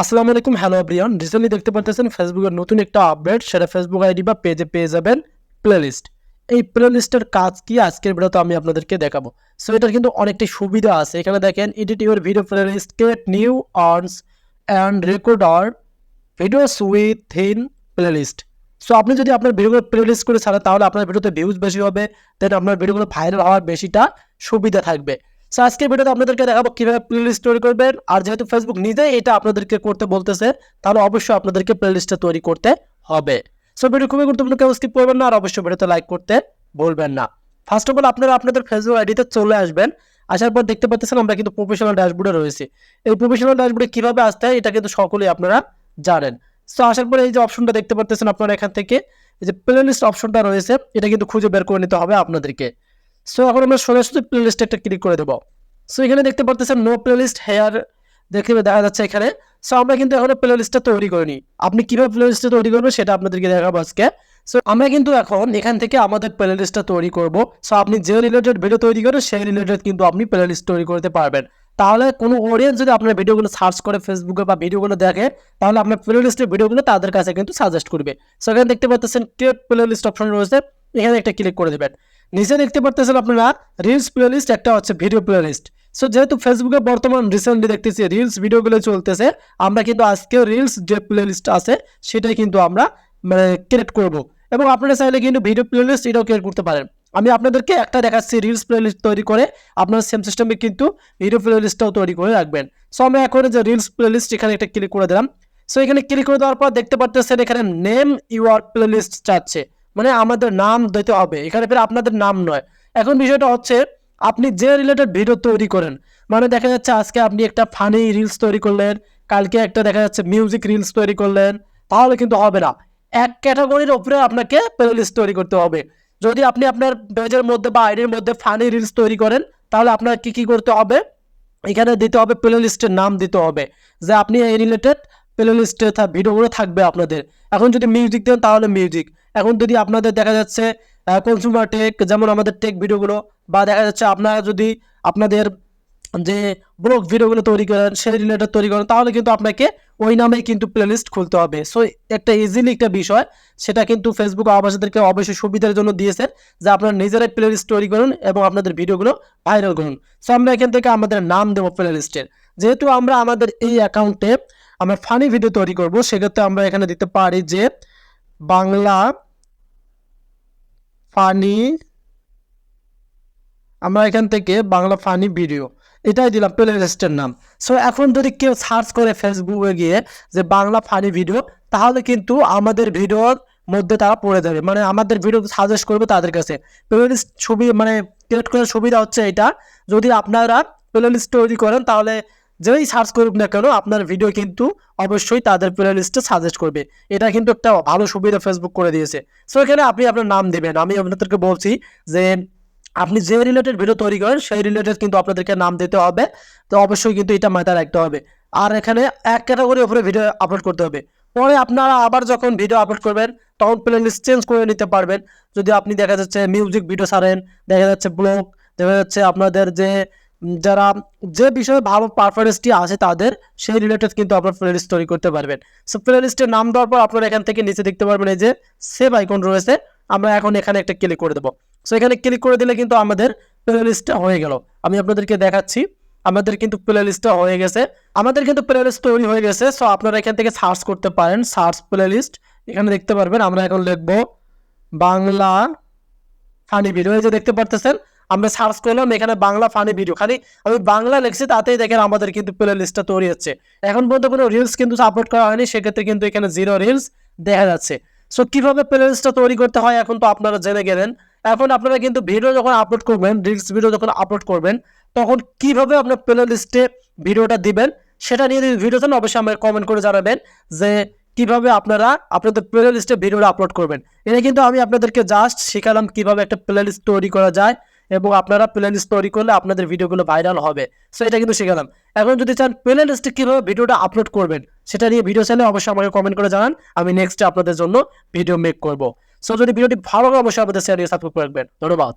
আসসালামু আলাইকুম, hello everyone. Recently দেখতে পাচ্ছেন ফেসবুকের নতুন একটা আপডেট, সেটা ফেসবুক আইডি বা পেজে পেয়ে যাবেন প্লেলিস্ট। এই প্লেলিস্টের কাজ কি আজকের ভিডিওতে আমি আপনাদেরকে দেখাবো। সো এটার কিন্তু অনেকটাই সুবিধা আছে। এখানে দেখেন edit your video playlist, create new ones and record or videos within playlist. So আপনি যদি আপনার ভিডিওগুলো প্লেলিস্ট করে ছাড়েন তাহলে আপনার ভিডিওতে ভিউজ বেশি হবে, দেন আপনার ভিডিওগুলো ভাইরাল হওয়ার বেশিটা সুবিধা থাকবে। সো আজকের ভিডিওতে আপনাদেরকে দেখাবো কিভাবে প্লেলিস্ট তৈরি করবেন। আর যেহেতু ফেসবুক নিজেই এটা আপনাদেরকে করতে বলতেছে, তাহলে অবশ্যই আপনাদেরকে প্লেলিস্টটা তৈরি করতে হবে। সো ভিডিও খুবই গুরুত্বপূর্ণ, কেউ স্কিপ করবেন না, আর অবশ্যই ভিডিওতে লাইক করতে ভুলবেন না। ফার্স্ট অফ অল আপনারা আপনাদের ফেসবুক আইডিতে চলে আসবেন। আসার পর দেখতে পাচ্ছেন আমরা কিন্তু প্রফেশনাল ড্যাশবোর্ডে রয়েছি। এই প্রফেশনাল ড্যাশবোর্ডে কিভাবে আসতে হয় এটা কিন্তু সকলেই আপনারা জানেন। সো আসার পরে এই যে অপশনটা দেখতে পাচ্ছেন আপনারা, এখান থেকে এই যে প্লেলিস্ট অপশনটা রয়েছে, এটা কিন্তু খুঁজে বের করে নিতে হবে আপনাদেরকে। সো এখন আমরা সরাসরি প্লেলিস্টে একটা ক্লিক করে দেবো। সো এখানে দেখতে পাচ্ছেন নো প্লেলিস্ট হেয়ার দেখা যাচ্ছে এখানে। সো আমরা কিন্তু এখন প্লেলিস্টটা তৈরি করিনি। আপনি কিভাবে প্লেলিস্টটা তৈরি করবেন সেটা আপনাদেরকে দেখাবো আজকে। সো আমরা কিন্তু এখন এখান থেকে আমাদের প্লেলিস্টটা তৈরি করব। সো আপনি যে রিলেটেড ভিডিও তৈরি করেন সেই রিলেটেড কিন্তু আপনি প্লেলিস্ট তৈরি করতে পারবেন। তাহলে কোনো অডিয়েন্স যদি আপনার ভিডিওগুলো সার্চ করে ফেসবুকে বা ভিডিওগুলো দেখে, তাহলে আপনার প্লেলিস্টের ভিডিওগুলো তাদের কাছে কিন্তু সাজেস্ট করবে। সো এখানে দেখতে পাচ্ছেন ক্রিয়েট প্লেলিস্ট অপশন রয়েছে, এখানে একটা ক্লিক করে দেবেন। নিচে দেখতে পাচ্ছেন আপনারা রিলস প্লেলিস্ট, একটা হচ্ছে ভিডিও প্লেলিস্ট। সো যেহেতু ফেসবুকে বর্তমান রিসেন্টলি দেখতেছি রিলস ভিডিওগুলো চলতেছে, আমরা কিন্তু আজকে রিলস যে প্লেলিস্ট আছে সেটাই কিন্তু আমরা ক্রিয়েট করব। এবং আপনারা চাইলে কিন্তু ভিডিও প্লেলিস্ট এটাও ক্রিয়েট করতে পারেন। আমি আপনাদেরকে একটা দেখাচ্ছি রিলস প্লেলিস্ট তৈরি করে, আপনার সেম সিস্টেমে কিন্তু ভিডিও প্লেলিস্টটাও তৈরি করে রাখবেন। সো আমি এখন যে রিলস প্লেলিস্ট এখানে একটা ক্লিক করে দিলাম। সো এখানে ক্লিক করে দেওয়ার পর দেখতে পাচ্ছেন এখানে নেম ইউর প্লেলিস্ট চাচ্ছে, মানে আমাদের নাম দিতে হবে এখানে, ফের আপনাদের নাম নয়। এখন বিষয়টা হচ্ছে আপনি যে রিলেটেড ভিডিও তৈরি করেন, মানে দেখা যাচ্ছে আজকে আপনি একটা ফানি রিলস তৈরি করলেন, কালকে একটা দেখা যাচ্ছে মিউজিক রিলস তৈরি করলেন, তাহলে কিন্তু হবে না। এক ক্যাটাগরির উপরে আপনাকে প্লেলিস্ট তৈরি করতে হবে। যদি আপনি আপনার পেজের মধ্যে বা আইডির মধ্যে ফানি রিলস তৈরি করেন, তাহলে আপনার কি করতে হবে, এখানে দিতে হবে প্লেলিস্টের নাম দিতে হবে, যে আপনি এই রিলেটেড প্লেলিস্টে ভিডিওগুলো থাকবে আপনাদের। এখন যদি মিউজিক দেন তাহলে মিউজিক। এখন যদি আপনাদের দেখা যাচ্ছে কনজিউমার টেক, যেমন আমাদের টেক ভিডিওগুলো, বা দেখা যাচ্ছে আপনারা যদি আপনাদের যে ব্লগ ভিডিওগুলো তৈরি করেন সেই রিলেটেড তৈরি করেন, তাহলে কিন্তু আপনাকে ওই নামেই কিন্তু প্লেলিস্ট খুলতে হবে। সো একটা ইজিলি একটা বিষয়, সেটা কিন্তু ফেসবুক আমাদেরকে অবশ্যই সুবিধার জন্য দিয়েছে যে আপনারা নিজেরাই প্লেলিস্ট তৈরি করুন এবং আপনাদের ভিডিওগুলো ভাইরাল করুন। সো আমরা এখান থেকে আমাদের নাম দেবো প্লেলিস্টের। যেহেতু আমরা আমাদের এই অ্যাকাউন্টে আমরা ফানি ভিডিও তৈরি করব, সেক্ষেত্রে আমরা এখানে দিতে পারি যে বাংলা ফানি, আমরা এখান থেকে বাংলা ফানি ভিডিও এটাই দিলাম প্লেলিস্টের নাম। সো এখন যদি কেউ সার্চ করে ফেসবুকে গিয়ে যে বাংলা ফানি ভিডিও, তাহলে কিন্তু আমাদের ভিডিওর মধ্যে তারা পড়ে যাবে, মানে আমাদের ভিডিও সাজেস্ট করবে তাদের কাছে। প্লেলিস্ট ছবি মানে ক্রিয়েট করার সুবিধা হচ্ছে এটা, যদি আপনারা প্লেলিস্ট তৈরি করেন তাহলে যেই সার্চ করুক না কেন আপনার ভিডিও কিন্তু অবশ্যই তাদের প্লেলিস্টে সাজেস্ট করবে। এটা কিন্তু একটা ভালো সুবিধা ফেসবুক করে দিয়েছে। সো এখানে আপনি আপনার নাম দেবেন। আমি আপনাদেরকে বলছি যে আপনি যে রিলেটেড ভিডিও তৈরি করেন সেই রিলেটেড কিন্তু আপনাদেরকে নাম দিতে হবে। তো অবশ্যই কিন্তু এটা মাথায় রাখতে হবে। আর এখানে এক ক্যাটাগরির উপরে ভিডিও আপলোড করতে হবে। পরে আপনারা আবার যখন ভিডিও আপলোড করবেন তখন প্লেলিস্ট চেঞ্জ করে নিতে পারবেন। যদি আপনি দেখা যাচ্ছে মিউজিক ভিডিও ছাড়েন, দেখা যাচ্ছে ব্লগ, দেখা যাচ্ছে আপনাদের যে যারা যে বিষয়ে ভালো পারফরমেন্সটি আছে তাদের সেই রিলেটেড কিন্তু আপনার প্লেলিস্ট তৈরি করতে পারবেন। সো প্লেলিস্টের নাম দেওয়ার পর আপনারা এখান থেকে নিচে দেখতে পারবেন এই যে সেভ আইকন রয়েছে, আমরা এখন এখানে একটা ক্লিক করে দেবো। সো এখানে ক্লিক করে দিলে কিন্তু আমাদের প্লেলিস্টটা হয়ে গেল। আমি আপনাদেরকে দেখাচ্ছি, আমাদের কিন্তু প্লেলিস্টটা হয়ে গেছে, আমাদের কিন্তু প্লেলিস্ট তৈরি হয়ে গেছে। সো আপনারা এখান থেকে সার্চ করতে পারেন, সার্চ প্লেলিস্ট, এখানে দেখতে পারবেন। আমরা এখন লিখবো বাংলা ফানি ভিডিও, এই যে দেখতে পারতেছেন আমরা সার্চ করলাম এখানে বাংলা ফানি ভিডিও, খালি আমি বাংলা লিখছি তাতেই দেখেন আমাদের কিন্তু প্লেলিস্টটা তৈরি হচ্ছে। এখন পর্যন্ত কোনো রিলস কিন্তু আপলোড করা হয়নি, সেক্ষেত্রে কিন্তু এখানে 0 রিলস দেখা যাচ্ছে। সো কিভাবে প্লেলিস্টটা তৈরি করতে হয় এখন তো আপনারা জেনে গেলেন। এখন আপনারা কিন্তু ভিডিও যখন আপলোড করবেন, রিলস ভিডিও যখন আপলোড করবেন, তখন কিভাবে আপনার প্লেলিস্টে ভিডিওটা দিবেন সেটা নিয়ে যদি ভিডিও চান অবশ্যই আমাকে কমেন্ট করে জানাবেন যে কিভাবে আপনারা আপনাদের প্লেলিস্টে ভিডিওটা আপলোড করবেন। এটা কিন্তু আমি আপনাদেরকে জাস্ট শেখালাম কিভাবে একটা প্লেলিস্ট তৈরি করা যায় এবং আপনারা প্লেলিস্ট তৈরি করলে আপনাদের ভিডিওগুলো ভাইরাল হবে। সো এটা কিন্তু শেখালাম। এখন যদি চান প্লেলিস্টে কিভাবে ভিডিওটা আপলোড করবেন সেটা নিয়ে ভিডিও চাইলে অবশ্যই আমাকে কমেন্ট করে জানান, আমি নেক্সটে আপনাদের জন্য ভিডিও মেক করব। সো যদি ভিডিওটি ভালো লাগে অবশ্যই আমাদের চ্যানেলটি সাবস্ক্রাইব করবেন। ধন্যবাদ।